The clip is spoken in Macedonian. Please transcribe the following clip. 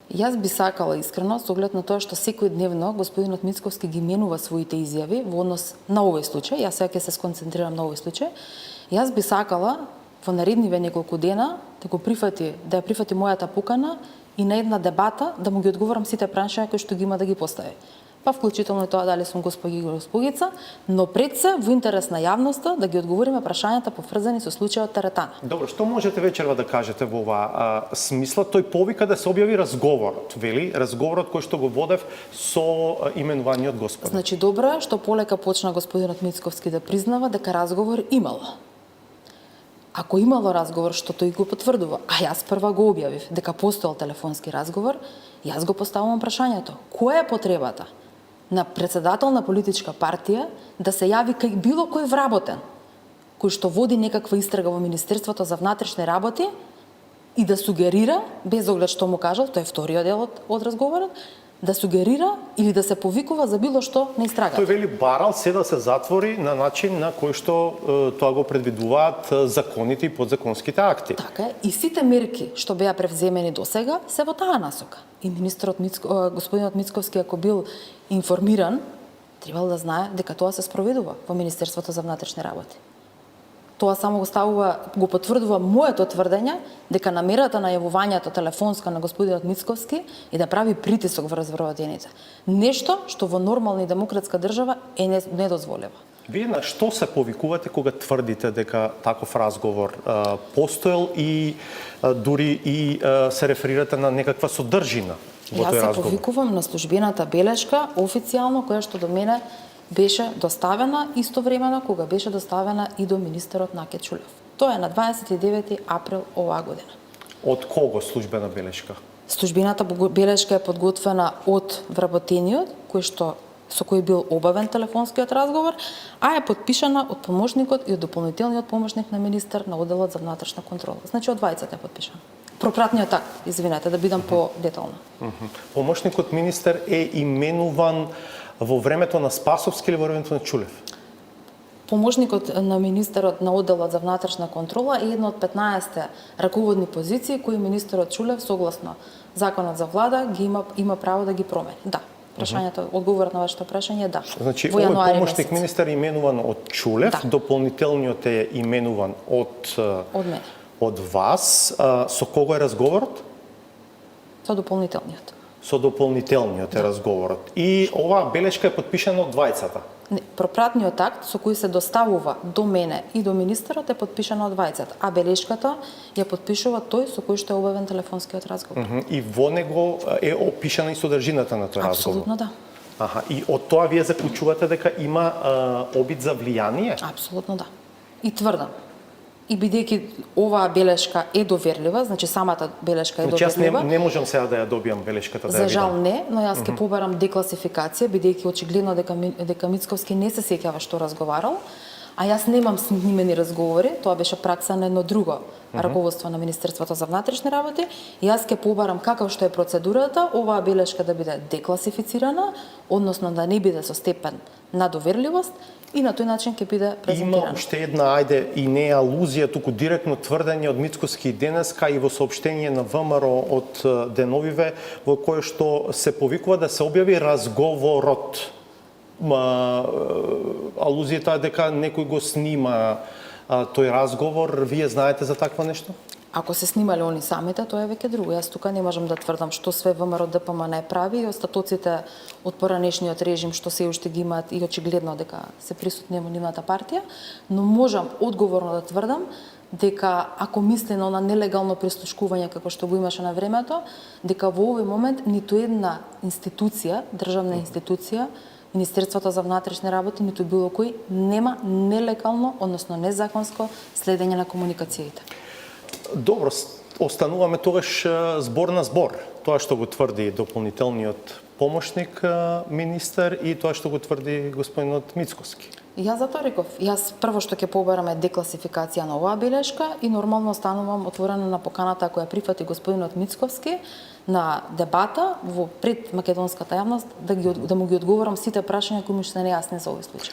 Јас би сакала искрено, со оглед на тоа што секој дневно господинот Мицковски ги менува своите изјави во однос на овој случај, јас сега ќе се сконцентрирам на овој случај, јас би сакала во наредниве неколку дена да ја прифати мојата покана и на една дебата да му ги одговорам сите прашања кои што ги има да ги постави. Па вклучително и тоа дали сум госпоѓа или госпогица, но пред се во интерес на јавноста да ги одговориме прашањата поврзани со случајот Теретана. Добро, што можете вечерва да кажете во оваа смисла? Тој повика да се објави разговорот, вели, разговорот кој што го водев со именуваниот господин. Значи добро е што полека почна господинот Мицковски да признава дека разговор имало. Ако имало разговор што тој го потврдува, а јас прва го објавив дека постоел телефонски разговор, јас го поставувам прашањето: која е потребата на председател на политичка партија да се јави кај било кој вработен, кој што води некаква истрага во Министерството за внатрешни работи и да сугерира, без оглед што му кажал, тоа е вториот дел од разговорот, да сугерира или да се повикува за било што на истрагата. Тој вели барал се да се затвори на начин на кој што тоа го предвидуваат законите и подзаконските акти. Така е, и сите мерки што беа превземени досега се во таа насока. И господинот Мицковски, ако бил информиран, требал да знае дека тоа се спроведува во Министерството за внатрешни работи. Тоа само го потврдува моето тврдење дека намерата на јавувањето телефонска на господинот Мицковски е да прави притисок врз вработените. Нешто што во нормална и демократска држава е недозволено. Вие на што се повикувате кога тврдите дека таков разговор постоел и дури и се реферирате на некаква содржина во тој разговор? Јас се повикувам на службената белешка официјално која што до мене беше доставена истовремено кога беше доставена и до министерот Наке Чулев. Тоа е на 29 април оваа година. Од кого службена белешка? Службената белешка е подготвена од вработениот, со кој бил обавен телефонскиот разговор, а е подпишана од помошникот и од дополнителниот помошник на министер на одделот за внатрешна контрола. Значи од двајцата е подпишана. Пропратниот акт, извинете, да бидам по-детална. Помошникот министер е именуван во времето на Спасовски или во времето на Чулев? Помошникот на министерот на одделот за внатрешна контрола е една од 15 раководни позиции кои министерот Чулев согласно законот за влада ги има право да ги промени. Да. Прашањето, одговорот на вашето прашање е да. Значи, овој помошник министер е именуван од Чулев, да. Дополнителниот е именуван од мене. Од вас. Со кого е разговорот? Со дополнителниот. Со дополнителниот е разговорот. И оваа белешка е подпишана од двајцата? Не, пропратниот акт со кој се доставува до мене и до министерот е подпишан од двајцата, а белешката ја подпишува тој со кој што е обавен телефонскиот разговор. И во него е опишана и содржината на тој разговор? Апсолутно да. И од тоа вие заклучувате дека има обид за влијание? Апсолутно да. И тврдам. И бидејќи оваа белешка е доверлива, значи самата белешка е доверлива. Значи јас не можам сега да ја добијам белешката да ја видам. За жал не, но јас ќе побарам декласификација, бидејќи очигледно дека Мицковски не се сеќава што разговарал, а јас немам снимени разговори, тоа беше пракса на едно друго раководство на Министерството за внатрешни работи. Јас ќе побарам какав што е процедурата, оваа белешка да биде декласифицирана, односно да не биде со степен на доверливост, и на тој начин ќе биде презентирана. Има уште една, ајде, и не алузија, туку директно тврдење од Мицковски денеска и во соопштение на ВМРО од деновиве, во кое што се повикува да се објави разговорот. Алузијата е дека некој го снима тој разговор. Вие знаете за такво нешто? Ако се снимале они самите, тоа е веќе друго. Јас тука не можам да тврдам што све ВМРО ДПМН прави и остатоците од поранешниот режим што се уште ги имаат и очигледно дека се присутни во нивната партија, но можам одговорно да тврдам дека ако мисли на она нелегално прислушкување како што го имаше на времето, дека во овој момент ниту една институција, државна институција, Министерството за внатрешни работи, ниту било кој нема нелегално, односно незаконско следење на комуникациите. Добро, остануваме тогаш збор на збор. Тоа што го тврди дополнителниот помошник министер и тоа што го тврди господинот Мицковски. Јас затоа реков, јас прво што ќе побараме декласификација на оваа белешка и нормално останувам отворена на поканата која прифати господинот Мицковски на дебата пред македонската јавност да му ги одговорам сите прашања кои му се нејасни за овој случај.